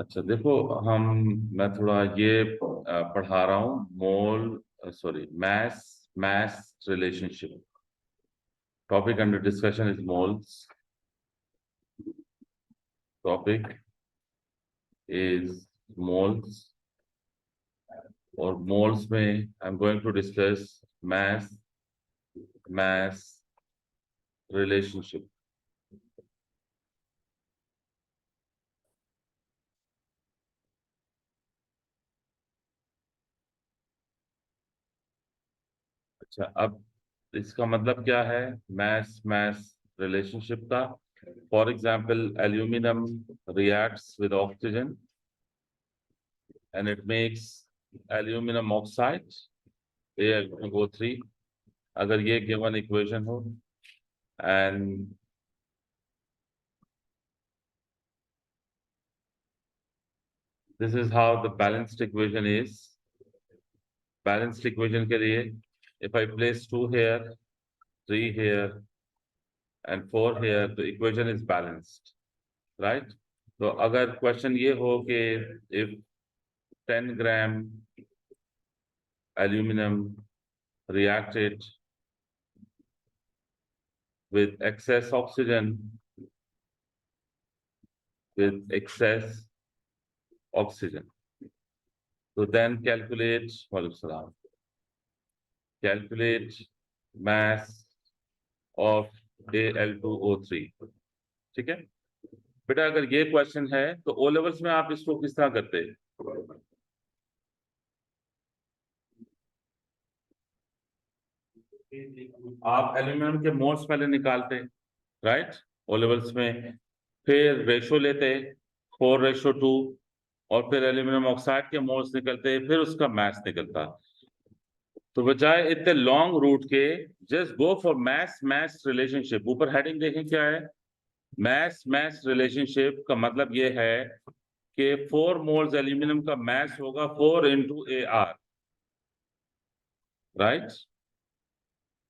अच्छा देखो, हम मैं थोड़ा ये पढ़ा रहा हूँ mole sorry mass mass relationship. Topic under discussion is moles. Topic is moles, और मोल्स में I am going to discuss mass mass relationship. अच्छा, अब इसका मतलब क्या है मैस मैस रिलेशनशिप का? For example, aluminium reacts with oxygen and it makes aluminum oxide Al2O3। अगर ये गिवन इक्वेशन हो, and this is how the balanced equation is. Balanced equation के लिए if I place 2 here, 3 here and 4 here, the equation is balanced, right? तो अगर question ये हो कि if 10 gram aluminum reacted with excess oxygen, so then calculate mass of Al2O3। ठीक है बेटा, अगर ये क्वेश्चन है तो ओ लेवल्स में आप इसको किस तरह करते हैं? आप एल्यूमिनियम के मोल्स पहले निकालते, राइट, ओ लेवल्स में। फिर रेशो लेते 4:2, और फिर एल्यूमिनियम ऑक्साइड के मोल्स निकलते, फिर उसका मास निकलता। तो बजाय इतने लॉन्ग रूट के, just go for mass mass relationship. ऊपर हेडिंग देखें क्या है? मैस मैस रिलेशनशिप का मतलब ये है कि 4 मोल्स एल्यूमिनियम का मैस होगा 4 × AR, राइट।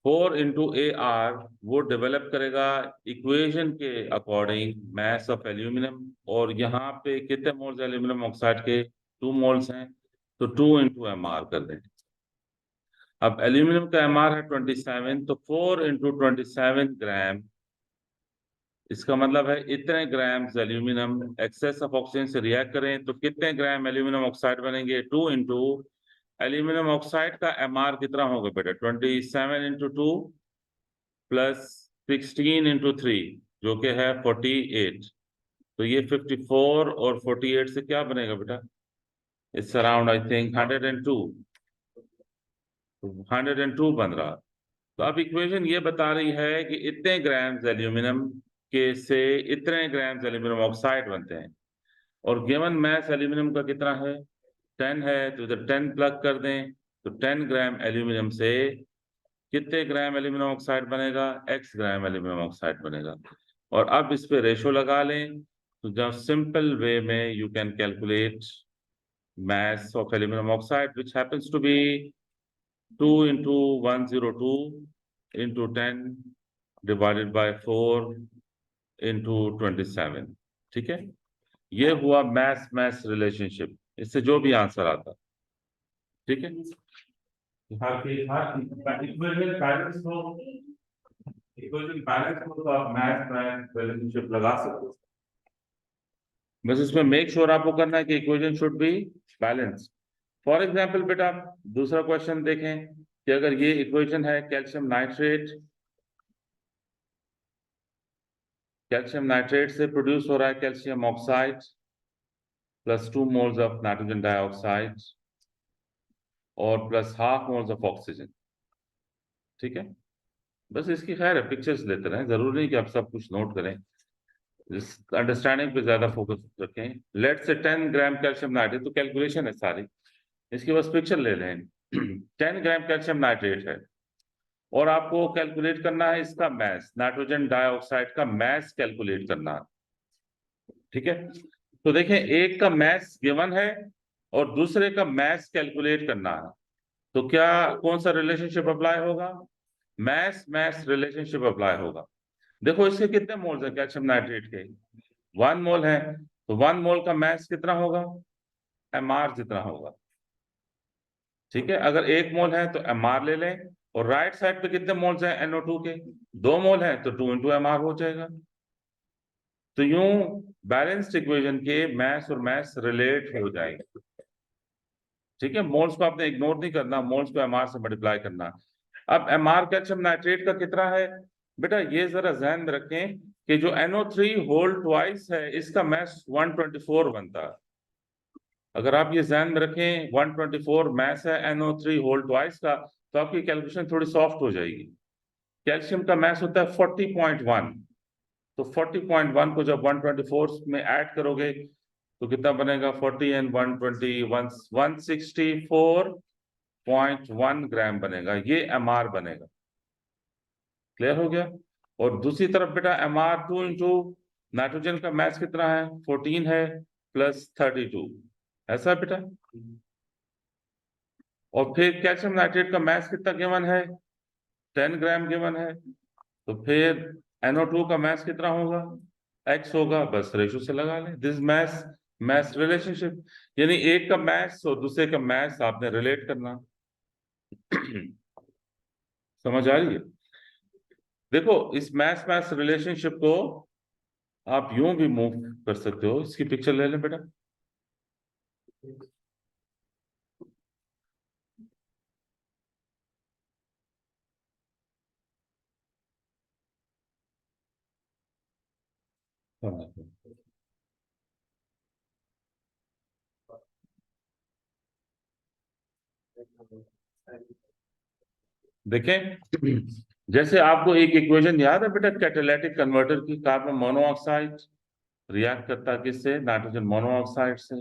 4 × AR वो डेवलप करेगा इक्वेशन के अकॉर्डिंग मैस ऑफ एल्यूमिनियम। और यहाँ पे कितने मोल्स एल्यूमिनियम ऑक्साइड के? 2 मोल्स हैं, तो 2 × MR कर दें। अब एल्यूमिनियम का MR है 27, तो 4 × 27 ग्राम। इसका मतलब है इतने gram aluminium excess of oxygen से रिएक्ट करें तो कितने ग्राम एल्यूमिनियम ऑक्साइड बनेंगे? 2 एल्यूमिनियम ऑक्साइड का MR कितना होगा बेटा? 27 × 2 प्लस 16 × 3, जो कि है 48। तो ये 54 और 48 से क्या बनेगा बेटा? It's around I think 102। 102 बन रहा। तो अब इक्वेशन ये बता रही है कि इतने ग्राम्स एल्यूमिनियम के से इतने ग्राम्स एल्यूमिनियम ऑक्साइड बनते हैं। और गिवन मैस एल्यूमिनियम का कितना है? 10 है, तो इधर 10 प्लग कर दें, तो 10 ग्राम एल्यूमिनियम से कितने ग्राम एल्यूमिनियम ऑक्साइड बनेगा? x ग्राम एल्यूमिनियम ऑक्साइड बनेगा। और अब इस पे रेशो लगा लें, तो जब सिंपल वे में you can calculate mass of aluminum oxide, which happens to be 2 × 102 into 10 divided by 4 into 27। ठीक है, ये हुआ मैस मैस रिलेशनशिप। इससे जो भी आंसर आता, ठीक है। इक्वेशन बैलेंस हो तो आप मैस मैस रिलेशनशिप लगा सकते हो। बस इसमें मेक श्योर आपको करना है कि equation should be balance. For example बेटा, दूसरा क्वेश्चन देखें कि अगर ये इक्वेशन है कैल्शियम नाइट्रेट से प्रोड्यूस हो रहा है calcium oxide plus 2 moles of nitrogen dioxide और प्लस ½ मोल्स ऑफ ऑक्सीजन। ठीक है, बस इसकी खैर है पिक्चर्स लेते रहें, जरूरी नहीं कि आप सब कुछ नोट करें। इस अंडरस्टैंडिंग पे ज्यादा फोकस रखें। लेट से 10 ग्राम कैल्शियम नाइट्रेट, तो कैलकुलेशन है सारी, इसकी बस पिक्चर ले लें। 10 ग्राम कैल्शियम नाइट्रेट है और आपको कैलकुलेट करना है इसका मैस, नाइट्रोजन डाइऑक्साइड का मैस कैलकुलेट करना है। ठीक है, तो देखें एक का मैस गिवन है और दूसरे का मैस कैलकुलेट करना है, तो क्या कौन सा रिलेशनशिप अप्लाई होगा? मैस मैस रिलेशनशिप अप्लाई होगा। देखो इसके कितने मोल्स है कैल्शियम नाइट्रेट के? 1 मोल है, तो 1 मोल का मास कितना होगा? mr जितना होगा। ठीक है, अगर 1 मोल है तो mr ले लें, और राइट साइड पे कितने मोल्स हैं NO2 के? 2 मोल है, तो 2 इंटू mr हो जाएगा। तो यूं बैलेंस्ड इक्वेशन के मास और मास रिलेट हो जाएंगे। ठीक है, मोल्स को आपने इग्नोर नहीं करना, मोल्स को mr से मल्टीप्लाई करना। अब mr कैल्शियम नाइट्रेट का कितना है? बेटा ये जरा ध्यान में रखें कि जो NO3 होल ट्वाइस है इसका मास 124 बनता है। अगर आप ये ध्यान में रखें 124 मास है NO3 होल ट्वाइस का, तो आपकी कैलकुलेशन थोड़ी सॉफ्ट हो जाएगी। कैल्शियम का मास होता है 40.1, तो 40.1 को जब 124 में ऐड करोगे तो कितना बनेगा? 40 एंड 120 164.1 ग्राम बनेगा, ये mr बनेगा। क्लियर हो गया? और दूसरी तरफ बेटा mr2 इंटू नाइट्रोजन का मास कितना है? 14 है प्लस 32, ऐसा है बेटा। और फिर कैल्शियम नाइट्रेट का मास कितना गिवन है? 10 ग्राम गिवन है। तो फिर NO2 का मास कितना होगा? x होगा, बस रेशो से लगा लें। दिस मास मास रिलेशनशिप, यानी एक का मास और दूसरे का मास आपने रिलेट करना। समझ आ रही है? देखो इस मास मास रिलेशनशिप को आप यूं भी मूव कर सकते हो, इसकी पिक्चर ले लें बेटा। देखें, जैसे आपको एक इक्वेशन याद है बेटा कैटालिटिक कन्वर्टर की, कार्बन मोनोऑक्साइड रिएक्ट करता है किससे? नाइट्रोजन मोनोऑक्साइड से।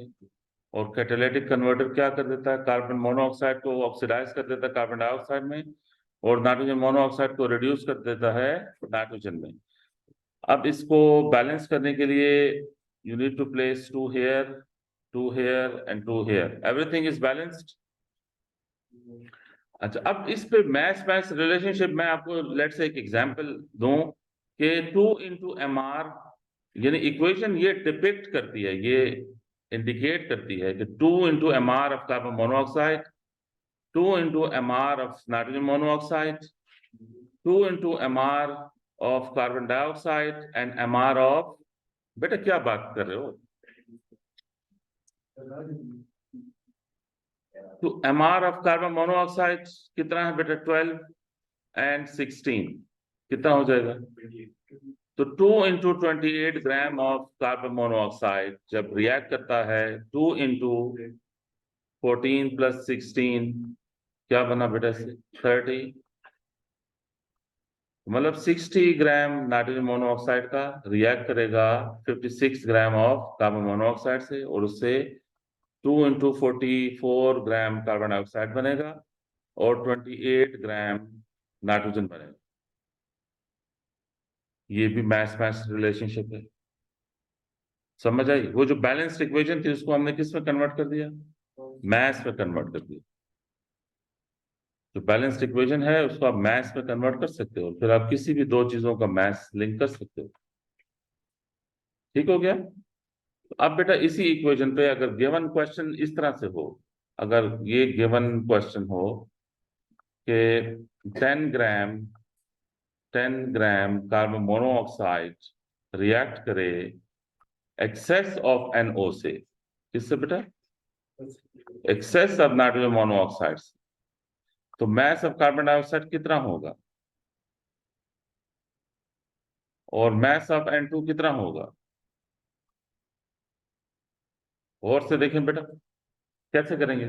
और कैटालिटिक कन्वर्टर क्या कर देता है? कार्बन मोनोऑक्साइड को ऑक्सीडाइज कर देता है कार्बन डाइऑक्साइड में, और नाइट्रोजन मोनोऑक्साइड को रिड्यूस कर देता है नाइट्रोजन में। अब इसको बैलेंस करने के लिए you need to place 2 here, 2 here and 2 here, everything is balanced. अच्छा, अब इस पे मैथ मैथ रिलेशनशिप में आपको लेट से एक एग्जांपल दूं कि 2 इंटू mr, यानी इक्वेशन ये डिपिक्ट करती है, ये इंडिकेट करती है कि 2 into mr of carbon monoxide, 2 into mr of nitrogen monoxide, 2 into mr of carbon dioxide and mr of, बेटा क्या बात कर रहे हो? तो mr ऑफ कार्बन मोनोऑक्साइड कितना है बेटा? 12 एंड 16, कितना हो जाएगा? तो 2 into 28 gram of carbon monoxide जब रिएक्ट करता है 2 इंटू 14 प्लस 16, क्या बना बेटा से? 30, मतलब 60 ग्राम नाइट्रोजन मोनोऑक्साइड का रिएक्ट करेगा 56 ग्राम ऑफ कार्बन मोनोऑक्साइड से, और उससे 2 इंटू 44 ग्राम कार्बन डाइऑक्साइड बनेगा और 28 ग्राम नाइट्रोजन बनेगा। ये भी मैस मैस रिलेशनशिप है। समझ आई? वो जो बैलेंस्ड इक्वेशन थी उसको हमने किस में कन्वर्ट कर दिया? मैथ्स में कन्वर्ट कर दिया। जो बैलेंस्ड इक्वेशन है उसको आप मैथ्स में कन्वर्ट कर सकते हो, फिर आप किसी भी दो चीजों का मैथ्स लिंक कर सकते हो। ठीक हो गया? तो अब बेटा इसी इक्वेशन पे अगर गिवन क्वेश्चन इस तरह से हो, अगर ये गिवन क्वेश्चन हो कि 10 ग्राम 10 ग्राम कार्बन मोनोऑक्साइड रिएक्ट करे एक्सेस ऑफ NO से, किससे बेटा? एक्सेस ऑफ नाइट्रोजन मोनोऑक्साइड, तो मास ऑफ कार्बन डाइऑक्साइड कितना होगा? और मास ऑफ N2 कितना होगा? और से देखें बेटा कैसे करेंगे।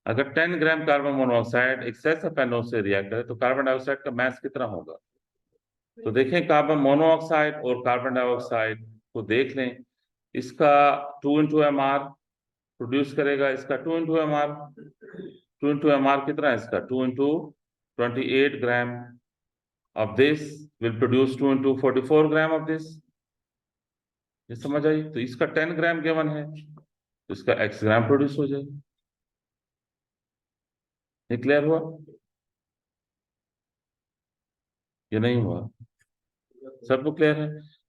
अगर 10 gram carbon monoxide excess of NO से रिएक्ट करे तो कार्बन डाइऑक्साइड का मास कितना होगा? तो देखें कार्बन मोनोऑक्साइड और कार्बन डाइऑक्साइड को देख लें, इसका 2 इंटू mr प्रोड्यूस करेगा, इसका 2 इंटू mr, 2 इंटू mr कितना है इसका? 2 into 28 gram of this will produce 2 into 44 gram of this। ये समझ आई? तो इसका 10 ग्राम गिवन है तो इसका x ग्राम प्रोड्यूस हो जाएगा। ये क्लियर हुआ? ये नहीं हुआ? सबको क्लियर है?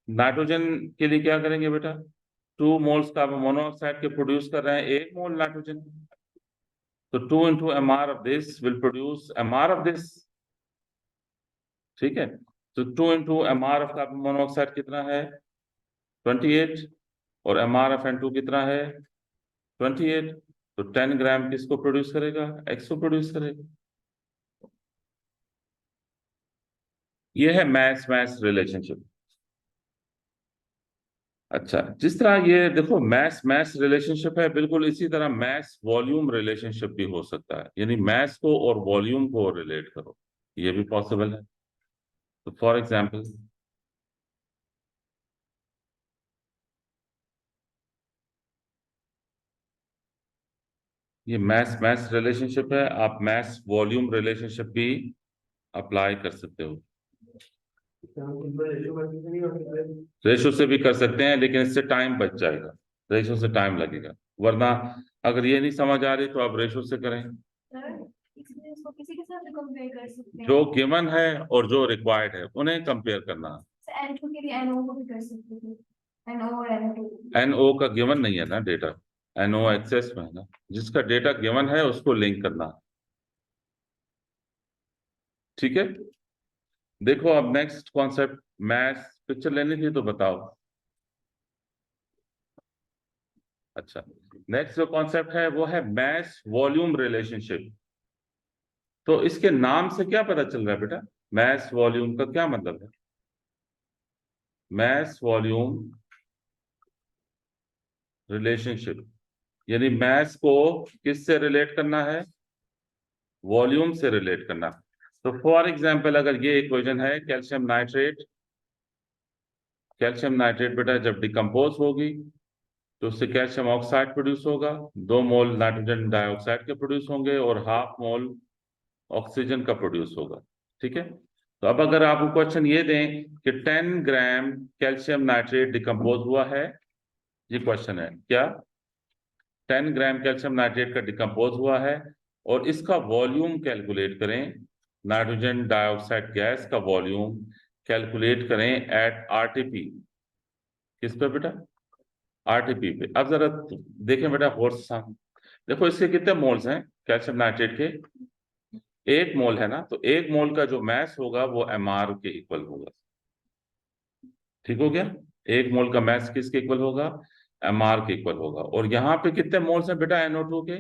नाइट्रोजन के लिए क्या करेंगे बेटा, 2 मोल्स कार्बन मोनोऑक्साइड के प्रोड्यूस कर रहे हैं 1 मोल नाइट्रोजन, तो 2 into mr of this will produce mr of this, ठीक है। तो 2 into mr of carbon monoxide कितना है 28, और mr of N2 कितना है 28, तो 10 ग्राम किसको प्रोड्यूस करेगा, एक्स को प्रोड्यूस करेगा। ये है मैस मैस रिलेशनशिप। अच्छा, जिस तरह ये देखो मैस मैस रिलेशनशिप है, बिल्कुल इसी तरह मैस वॉल्यूम रिलेशनशिप भी हो सकता है, यानी मैस को और वॉल्यूम को रिलेट करो, ये भी पॉसिबल है। तो फॉर एग्जांपल, ये मैस मैस रिलेशनशिप है, आप मैस वॉल्यूम रिलेशनशिप भी अप्लाई कर सकते हो। रेशो से भी कर सकते हैं, लेकिन इससे टाइम बच जाएगा, रेशो से टाइम लगेगा, वरना अगर ये नहीं समझ आ रही तो आप रेशो से करें। इसमें इसको किसी के साथ कंपेयर कर सकते हैं, जो गिवन है और जो रिक्वायर्ड है उन्हें कंपेयर करना है। N2 के लिए NO को भी कर सकते थे, NO और N2। NO का गिवन नहीं है ना डेटा, NO एक्सेस में है ना, जिसका डेटा गिवन है उसको लिंक करना है। ठीक है, देखो अब नेक्स्ट कॉन्सेप्ट, मैथ पिक्चर लेनी थी तो बताओ। अच्छा, नेक्स्ट जो कॉन्सेप्ट है वो है मैस वॉल्यूम रिलेशनशिप। तो इसके नाम से क्या पता चल रहा है बेटा, मैस वॉल्यूम का क्या मतलब है। मैस वॉल्यूम रिलेशनशिप, यानी मैस को किससे रिलेट करना है, वॉल्यूम से रिलेट करना। तो फॉर एग्जांपल, अगर ये इक्वेशन है कैल्शियम नाइट्रेट, कैल्शियम नाइट्रेट बेटा जब डिकम्पोज होगी तो उससे कैल्शियम ऑक्साइड प्रोड्यूस होगा, 2 मोल नाइट्रोजन डाइऑक्साइड के प्रोड्यूस होंगे और हाफ मोल ऑक्सीजन का प्रोड्यूस होगा। ठीक है, तो अब अगर आपको क्वेश्चन ये दें कि 10 ग्राम कैल्शियम नाइट्रेट डिकम्पोज हुआ है, ये क्वेश्चन है क्या, 10 ग्राम कैल्शियम नाइट्रेट का डिकम्पोज हुआ है और इसका वॉल्यूम कैलकुलेट करें, नाइट्रोजन डाइऑक्साइड गैस का वॉल्यूम कैलकुलेट करें एट आरटीपी। किस पे बेटा, आरटीपी पे। अब जरा देखें बेटा गौर से, देखो इसके कितने मोल्स हैं कैल्शियम नाइट्रेट के, 1 मोल है ना, तो 1 मोल का जो मैस होगा वो mr के इक्वल होगा। ठीक हो गया, 1 मोल का मैस किसके इक्वल होगा, mr के इक्वल होगा। और यहाँ पे कितने मोल्स हैं बेटा NO2 के,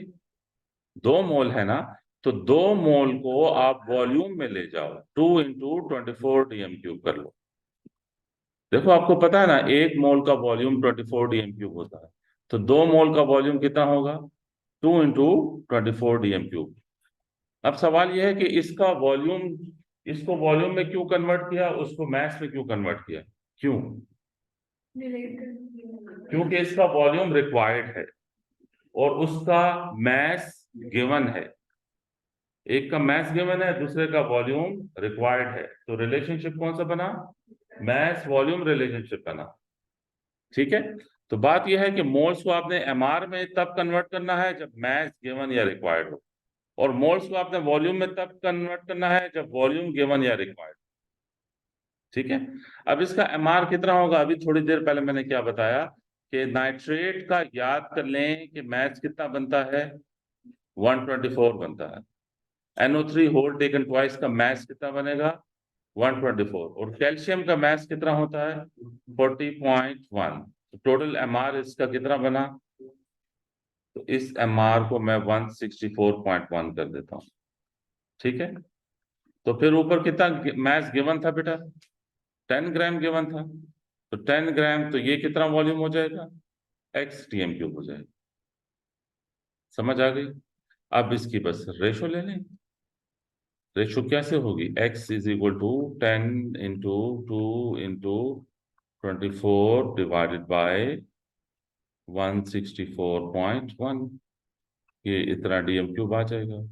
2 मोल है ना, तो 2 मोल को आप वॉल्यूम में ले जाओ, 2 इंटू 24 DM³ कर लो। देखो आपको पता है ना 1 मोल का वॉल्यूम 24 DM³ होता है, तो 2 मोल का वॉल्यूम कितना होगा, 2 इंटू 24 DM³। अब सवाल यह है कि इसका वॉल्यूम, इसको वॉल्यूम में क्यों कन्वर्ट किया, उसको मैस में क्यों कन्वर्ट किया, क्यों, क्योंकि इसका वॉल्यूम रिक्वायर्ड है और उसका मैस गिवन है। एक का मैस गिवन है, दूसरे का वॉल्यूम रिक्वायर्ड है, तो रिलेशनशिप कौन सा बना, मैस वॉल्यूम रिलेशनशिप बना। ठीक है, तो बात यह है कि मोल्स को आपने mr में तब कन्वर्ट करना है जब मैस गिवन या रिक्वायर्ड हो, और मोल्स को आपने वॉल्यूम में तब कन्वर्ट करना है जब वॉल्यूम गिवन या रिक्वायर्ड। ठीक है, अब इसका mr कितना होगा, अभी थोड़ी देर पहले मैंने क्या बताया कि नाइट्रेट का याद कर लें कि मैस कितना बनता है, 124 बनता है। NO3 होल टेकन ट्वाइस का मैस कितना बनेगा, 124, और कैल्शियम का मैस कितना होता है 40.1। तो टोटल mr इसका कितना बना, तो इस mr को मैं 164.1 कर देता हूं। ठीक है, तो फिर ऊपर कितना मैस गिवन था बेटा, 10 ग्राम गिवन था, तो 10 ग्राम, तो ये कितना वॉल्यूम हो जाएगा, x DM³ हो जाएगा। समझ आ गई, अब इसकी बस रेशो ले लें। रेशो कैसे होगी, x is equal to 10 into 2 into 24 divided by 164.1, ये इतना DM³ आ जाएगा।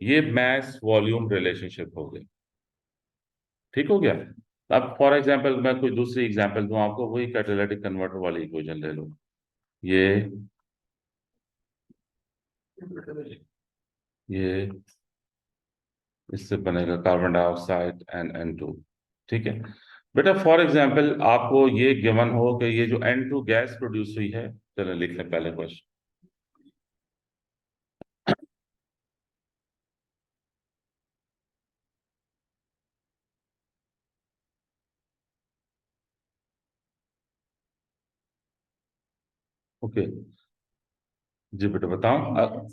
ये मैस वॉल्यूम रिलेशनशिप हो गई। ठीक हो गया, अब फॉर एग्जांपल मैं कोई दूसरी एग्जांपल दूं आपको, वही कैटालिटिक कन्वर्टर वाली इक्वेशन ले लो। ये इससे बनेगा कार्बन डाइऑक्साइड NN2। ठीक है, बेटा फॉर एग्जाम्पल आपको ये गिवन हो कि ये जो N2 गैस प्रोड्यूस हुई है, चलो लिख लें पहले क्वेश्चन। ओके जी बेटा बताओ।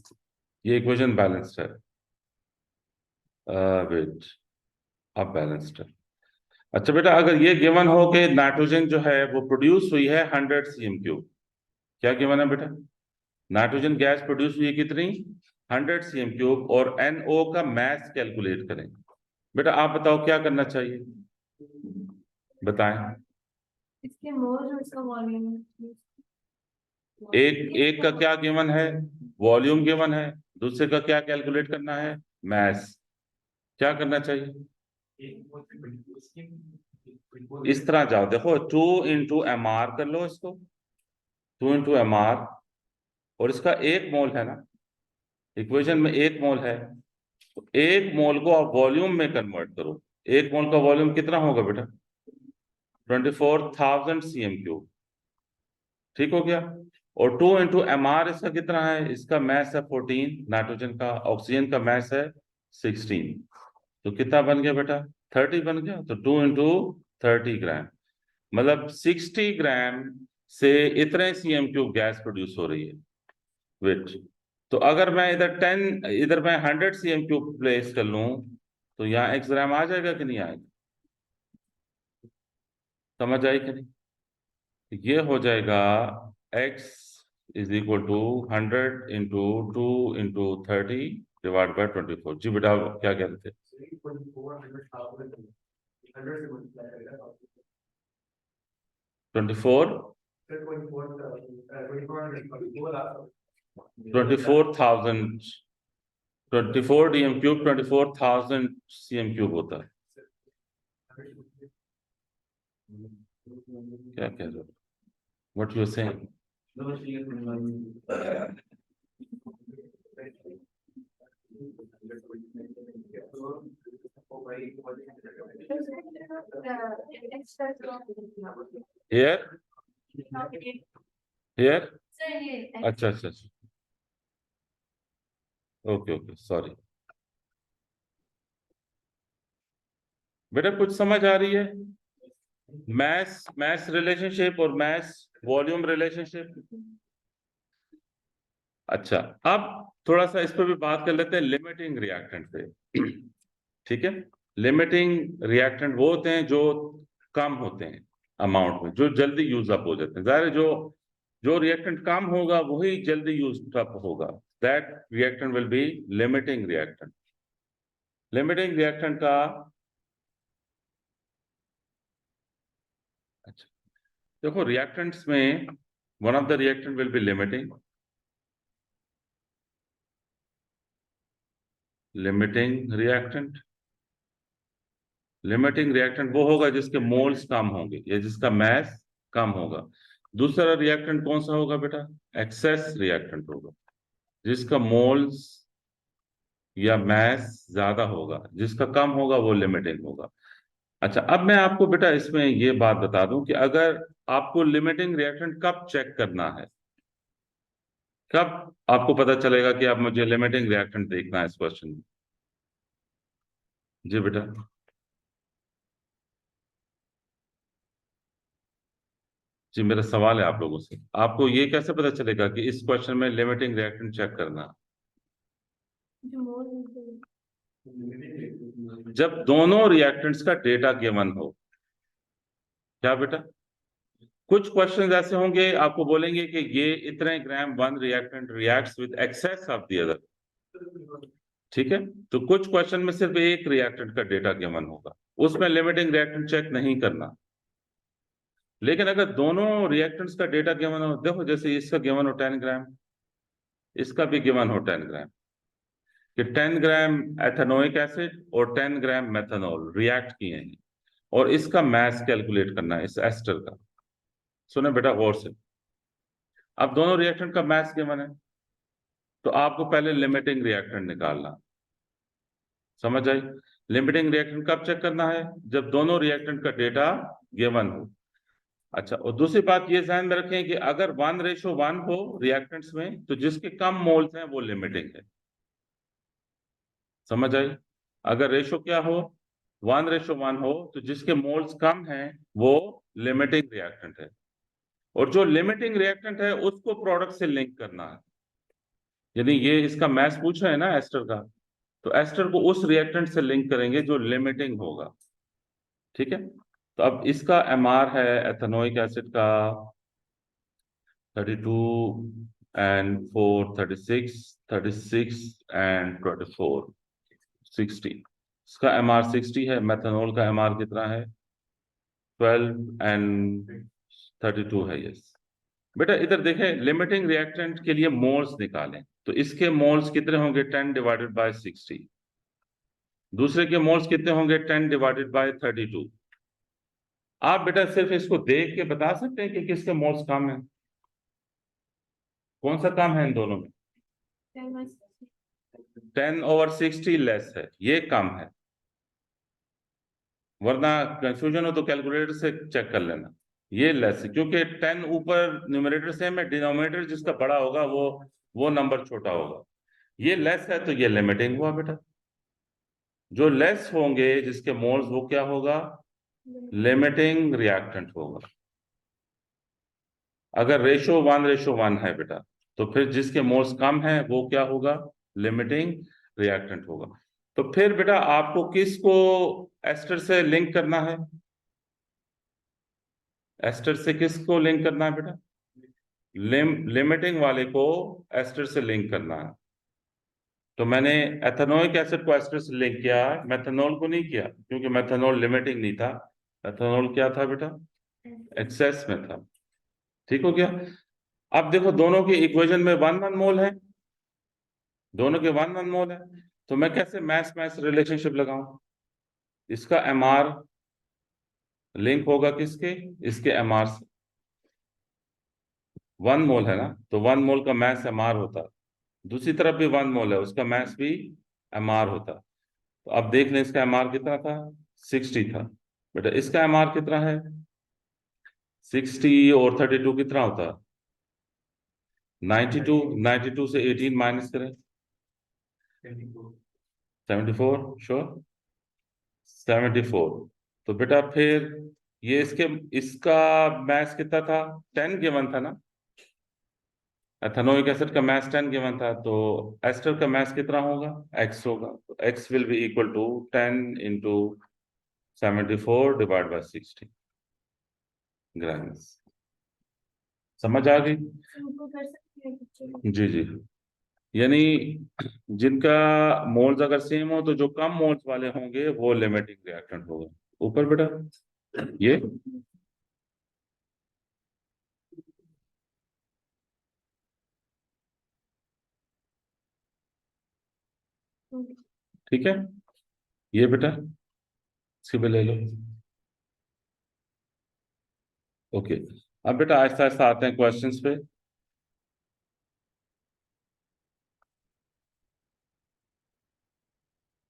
ये इक्वेशन बैलेंस्ड है। वेट, अब बैलेंस्ड है। अच्छा बेटा, अगर ये गिवन हो कि नाइट्रोजन जो है वो प्रोड्यूस हुई है 100 cm3, क्या गिवन है बेटा? नाइट्रोजन गैस प्रोड्यूस हुई है कितनी? 100 cm3, और NO का मास कैलकुलेट करें। बेटा आप बताओ क्या करना चाहिए, बताएं। इसके मोल्स और इसका वॉल्यूम। एक एक का क्या गिवन है? वॉल्यूम गिवन है। दूसरे का क्या कैलकुलेट करना है? मास। क्या करना चाहिए? इस तरह जाओ, देखो 2 × mr कर लो इसको, 2 × mr, और इसका 1 मोल है ना, इक्वेशन में 1 मोल है, तो 1 मोल को आप वॉल्यूम में कन्वर्ट करो। 1 मोल का वॉल्यूम कितना होगा बेटा? 24,000 cm3। ठीक हो गया। और 2 × mr इसका कितना है? इसका मास है 14, नाइट्रोजन का, ऑक्सीजन का मास है 16, तो कितना बन गया बेटा? 30 बन गया। तो 2 × 30 ग्राम, मतलब 60 ग्राम से इतने cm3 गैस प्रोड्यूस हो रही है। वेट, तो अगर मैं इधर मैं 100 cm3 प्लेस कर लूं, तो यहाँ x ग्राम आ जाएगा कि नहीं आएगा? समझ आई कि नहीं? ये हो जाएगा x = 100 × 2 × 30 / 24। जी बेटा आप क्या कह रहे थे? 24, 24,000, 24 dm3 24,000 cm3 होता है। क्या कह रहे हो? What you saying? Here, here, अच्छा अच्छा अच्छा, ओके ओके, सॉरी बेटा, कुछ समझ आ रही है? मैस मैस रिलेशनशिप और मैस वॉल्यूम रिलेशनशिप। अच्छा, अब थोड़ा सा इस पर भी बात कर लेते हैं लिमिटिंग रिएक्टेंट पे। ठीक है। लिमिटिंग रिएक्टेंट वो होते हैं जो कम होते हैं अमाउंट में, जो जल्दी यूज अप हो जाते हैं। जाहिर है, जो जो रिएक्टेंट कम होगा वही जल्दी यूज अप होगा। That reactant will be limiting reactant. Limiting reactant का, अच्छा देखो, रिएक्टेंट्स में one of the reactant will be limiting. Limiting reactant, limiting reactant वो होगा जिसके मोल्स कम होंगे या जिसका मास कम होगा। दूसरा रिएक्टेंट कौन सा होगा बेटा? एक्सेस रिएक्टेंट होगा, जिसका मोल्स या मास ज्यादा होगा। जिसका कम होगा वो लिमिटिंग होगा। अच्छा, अब मैं आपको बेटा इसमें ये बात बता दूं कि अगर आपको लिमिटिंग रिएक्टेंट कब चेक करना है, कब आपको पता चलेगा कि आप मुझे लिमिटिंग रिएक्टेंट देखना है इस क्वेश्चन में? जी बेटा, जी मेरा सवाल है आप लोगों से, आपको ये कैसे पता चलेगा कि इस क्वेश्चन में लिमिटिंग रिएक्टेंट चेक करना है? जब दोनों रिएक्टेंट्स का डेटा गिवन हो। क्या बेटा? कुछ क्वेश्चंस ऐसे होंगे आपको बोलेंगे कि ये इतने gram one reactant reacts with excess of the other. ठीक है, तो कुछ क्वेश्चन में सिर्फ एक रिएक्टेंट का डेटा गिवन होगा, उसमें लिमिटिंग रिएक्टेंट चेक नहीं करना। लेकिन अगर दोनों रिएक्टेंट्स का डेटा गिवन हो, देखो जैसे इसका गिवन हो 10 ग्राम, इसका भी गिवन हो 10 ग्राम, कि 10 ग्राम एथेनोइक एसिड और 10 ग्राम मेथनॉल रिएक्ट किए हैं, और इसका मास कैलकुलेट करना है इस एस्टर का। सुने बेटा गौर से, अब दोनों रिएक्टेंट का मास गिवन है, तो आपको पहले लिमिटिंग रिएक्टेंट निकालना। समझ आई? लिमिटिंग रिएक्टेंट कब चेक करना है? जब दोनों रिएक्टेंट का डेटा गिवन हो। अच्छा, और दूसरी बात ये ध्यान में रखें कि अगर 1:1 हो रिएक्टेंट्स में, तो जिसके कम मोल्स हैं वो लिमिटिंग है। समझ आई? अगर रेशो क्या हो, 1:1 हो, तो जिसके मोल्स कम हैं वो लिमिटिंग रिएक्टेंट है। और जो लिमिटिंग रिएक्टेंट है उसको प्रोडक्ट से लिंक करना है। यानी ये इसका मैथ्स पूछ रहे हैं ना एस्टर का, तो एस्टर को उस रिएक्टेंट से लिंक करेंगे जो लिमिटिंग होगा। ठीक है, तो अब इसका एमआर है एथेनोइक एसिड का 32 एंड 4 36, 36 एंड 24 60। इसका एमआर 60 है। मेथनॉल का एमआर कितना है? 12 एंड 32 है। यस बेटा, इधर देखें, लिमिटिंग रिएक्टेंट के लिए मोल्स निकालें, तो इसके मोल्स कितने होंगे? 10/60। दूसरे के मोल्स कितने होंगे? 10/32। आप बेटा सिर्फ इसको देख के बता सकते हैं कि किसके मोल्स कम है? कौन सा कम है इन दोनों में? 10/60 लेस है, ये कम है। वरना कंफ्यूजन हो तो कैलकुलेटर से चेक कर लेना। ये लेस है क्योंकि 10 ऊपर न्यूमरेटर सेम है, डिनोमिनेटर जिसका बड़ा होगा वो नंबर छोटा होगा। ये लेस है तो ये लिमिटिंग हुआ बेटा। जो लेस होंगे जिसके मोल्स, वो क्या होगा? लिमिटिंग रिएक्टेंट होगा। अगर रेशो 1:1 है बेटा, तो फिर जिसके मोल्स कम है वो क्या होगा? लिमिटिंग रिएक्टेंट होगा। तो फिर बेटा आपको किसको एस्टर से लिंक करना है? एस्टर से किसको लिंक करना है बेटा? लिमिटिंग वाले को एस्टर से लिंक करना है। तो मैंने एथेनोइक एसिड को एस्टर से लिंक किया, मेथनॉल को नहीं किया, क्योंकि मेथनॉल लिमिटिंग नहीं था। मेथनॉल क्या था बेटा? एक्सेस में था। ठीक हो गया? अब देखो, दोनों के इक्वेशन में 1:1 मोल है, दोनों के 1:1 मोल है। तो मैं कैसे मैस मैस रिलेशनशिप लगाऊं? इसका एमआर लिंक होगा किसके? इसके एमआर से। 1 मोल है ना, तो 1 मोल का मैस एमआर होता। दूसरी तरफ भी 1 मोल है, उसका मैस भी एमआर होता। तो अब देख लें, इसका एमआर कितना था? 60 था। बेटा इसका एमआर कितना है? 60 और 32 कितना होता? 92। 92 से 18 माइनस करें, 74। श्योर? 74। तो बेटा फिर ये इसका मैथ कितना था? 10 गिवन था ना। एथेनोइक एसिड का मैथ 10 गिवन था, तो एस्टर का मैथ कितना होगा? x होगा। तो x will be equal to 10 into 74 divide by 60 grams. समझ आ गई? उनको कर सकते हैं बच्चे। जी जी। यानी जिनका मोल्स अगर सेम हो, तो जो कम मोल्स वाले होंगे वो लिमिटिंग रिएक्टेंट होगा। ऊपर बेटा ये ठीक है। ये बेटा इसकी भी ले लो। ओके, अब बेटा आहिस्ता आहिस्ता आते हैं क्वेश्चंस पे।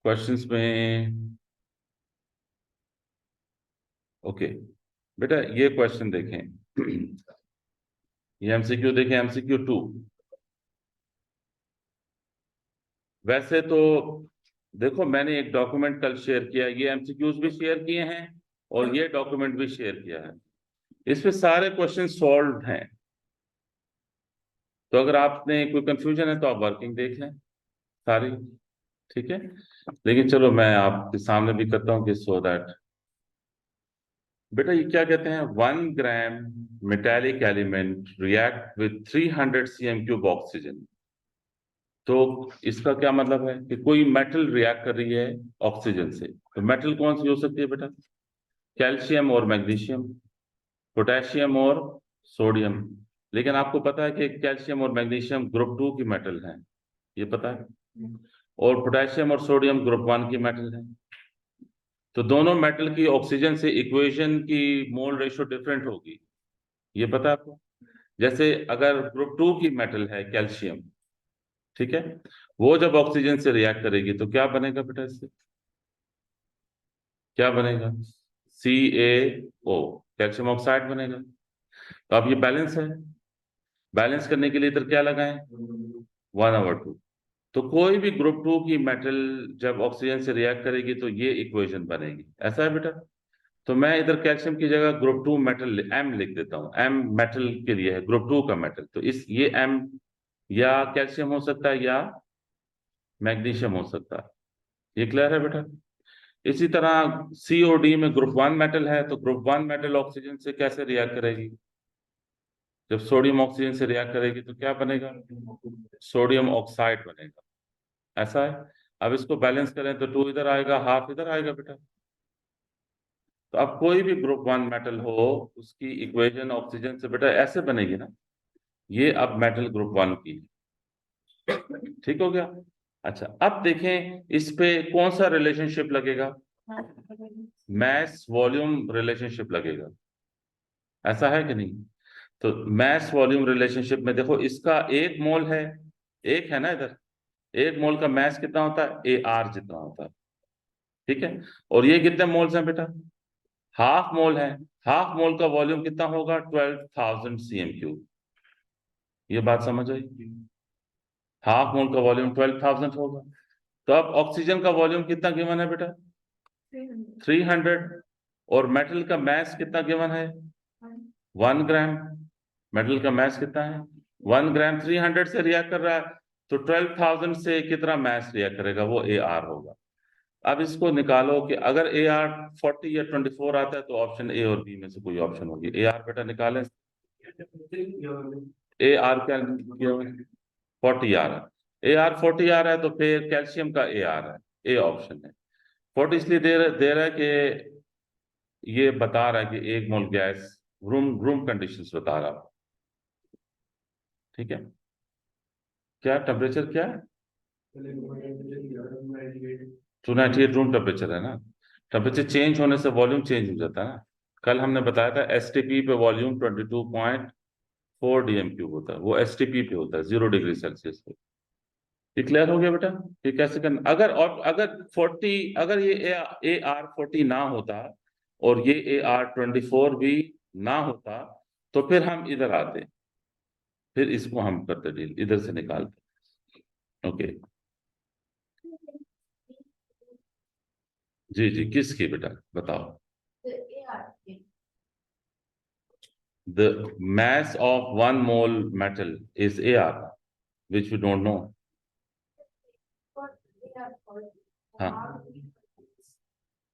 क्वेश्चंस में ओके बेटा, ये क्वेश्चन देखें। ये एमसीक्यू देखें, MCQ 2। वैसे तो देखो, मैंने एक डॉक्यूमेंट कल शेयर किया, ये एमसीक्यूज भी शेयर किए हैं और ये डॉक्यूमेंट भी शेयर किया है। इसमें सारे क्वेश्चन सॉल्व हैं। तो अगर आपने कोई कंफ्यूजन है तो आप वर्किंग देख लें सारी। ठीक है, लेकिन चलो मैं आपके सामने भी करता हूँ कि सो दैट। बेटा ये क्या कहते हैं? 1 gram metallic element react with 300 cm³ oxygen. तो इसका क्या मतलब है कि कोई मेटल रिएक्ट कर रही है ऑक्सीजन से। तो मेटल कौन सी हो सकती है बेटा? कैल्शियम और मैग्नीशियम, पोटेशियम और सोडियम। लेकिन आपको पता है कि कैल्शियम और मैग्नीशियम ग्रुप 2 की मेटल हैं, ये पता है। और पोटेशियम और सोडियम ग्रुप 1 की मेटल है। तो दोनों मेटल की ऑक्सीजन से इक्वेशन की मोल रेशियो डिफरेंट होगी, ये पता है आपको। जैसे अगर ग्रुप 2 की मेटल है कैल्शियम, ठीक है, वो जब ऑक्सीजन से रिएक्ट करेगी तो क्या बनेगा बेटा इससे? क्या बनेगा? CaO, कैल्शियम ऑक्साइड बनेगा। तो अब ये बैलेंस है, बैलेंस करने के लिए इधर क्या लगाएं? 1/2। तो कोई भी ग्रुप 2 की मेटल जब ऑक्सीजन से रिएक्ट करेगी तो ये इक्वेशन बनेगी। ऐसा है बेटा? तो मैं इधर कैल्शियम की जगह ग्रुप 2 मेटल M लिख देता हूँ। M मेटल के लिए है, ग्रुप 2 का मेटल। तो इस ये M या कैल्शियम हो सकता है या मैग्नीशियम हो सकता है। ये क्लियर है बेटा? इसी तरह COD में ग्रुप 1 मेटल है, तो ग्रुप 1 मेटल ऑक्सीजन से कैसे रिएक्ट करेगी? जब सोडियम ऑक्सीजन से रिएक्ट करेगी तो क्या बनेगा? सोडियम ऑक्साइड बनेगा। ऐसा है। अब इसको बैलेंस करें तो 2 इधर आएगा, हाफ इधर आएगा बेटा। तो अब कोई भी ग्रुप 1 मेटल हो, उसकी इक्वेशन ऑक्सीजन से बेटा ऐसे बनेगी ना। ये अब मेटल ग्रुप 1 की, ठीक हो गया। अच्छा, अब देखें इस पे कौन सा रिलेशनशिप लगेगा? मैस वॉल्यूम रिलेशनशिप लगेगा। ऐसा है कि नहीं? तो मैस वॉल्यूम रिलेशनशिप में देखो, इसका 1 मोल है, एक है ना इधर। 1 मोल का मैस कितना होता है? AR जितना होता है, ठीक है। और ये कितने मोल्स हैं बेटा? हाफ मोल है। हाफ मोल का वॉल्यूम कितना होगा? 12,000 cm3। ये बात समझ आई? हाफ मोल का वॉल्यूम 12,000 होगा। तो अब ऑक्सीजन का वॉल्यूम कितना गिवन है बेटा? 300। और मेटल का मैस कितना गिवन है? 1 ग्राम। मेटल का मैस कितना है? 1 ग्राम। 300 से रिएक्ट कर रहा है, तो 12,000 से कितना मैस रिएक्ट करेगा? वो AR होगा। अब इसको निकालो कि अगर AR 40 या 24 आता है तो ऑप्शन A और B में से कोई ऑप्शन होगी। AR बेटा निकालें। AR क्या? 40 आ रहा है। AR 40 आ रहा है, तो फिर कैल्शियम का AR है, A ऑप्शन है। 40 इसलिए दे रहा है कि ये बता रहा है कि 1 मोल गैस रूम कंडीशंस बता रहा है, ठीक है। क्या टेम्परेचर क्या है? 298 रूम टेम्परेचर है ना। टेम्परेचर चेंज होने से वॉल्यूम चेंज हो जाता है ना। कल हमने बताया था STP पे वॉल्यूम 22.4 dm³ होता है, वो STP पे होता है, 0 डिग्री सेल्सियस पे। ये क्लियर हो गया बेटा? ये कैसे करना? अगर 40, अगर ये AR 40 ना होता और ये AR 24 भी ना होता, तो फिर हम इधर आते, फिर इसको हम करते डील, इधर से निकालते। ओके, जी जी, किसकी बेटा बताओ? The mass of 1 mole metal is AR, which we don't know. हाँ,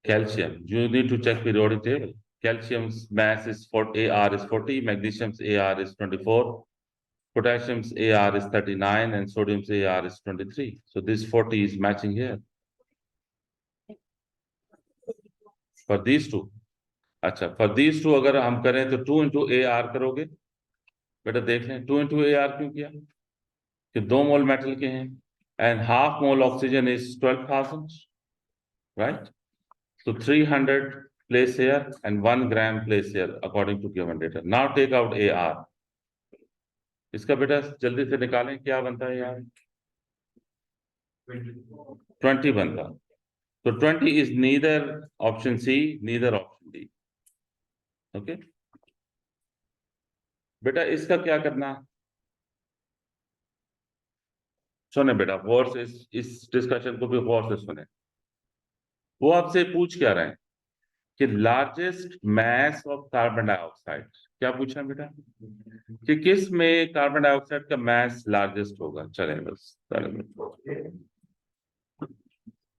calcium. You need to check periodic table. Calcium's mass is AR is 40, magnesium's AR is 24, potassium's AR is 39, and sodium's AR is 23. So this 40 is matching here. For these two. अच्छा, for these two अगर हम करें तो 2 into AR करोगे बेटा। देख लें 2 into AR क्यों किया? कि 2 मोल मेटल के हैं, and half mole oxygen is 12,000, right? So 300 place here and 1 gram place here according to given data. Now take out AR. इसका बेटा जल्दी से निकालें, क्या बनता है यार? 20 बनता। तो 20 is neither option C, neither option D. Okay बेटा, इसका क्या करना? सुने बेटा, गौर से इस डिस्कशन को भी गौर से सुने। वो आपसे पूछ क्या रहे हैं कि largest mass of carbon dioxide, क्या पूछना बेटा? कि किस में कार्बन डाइऑक्साइड का मैस लार्जेस्ट होगा। चले बस, चले।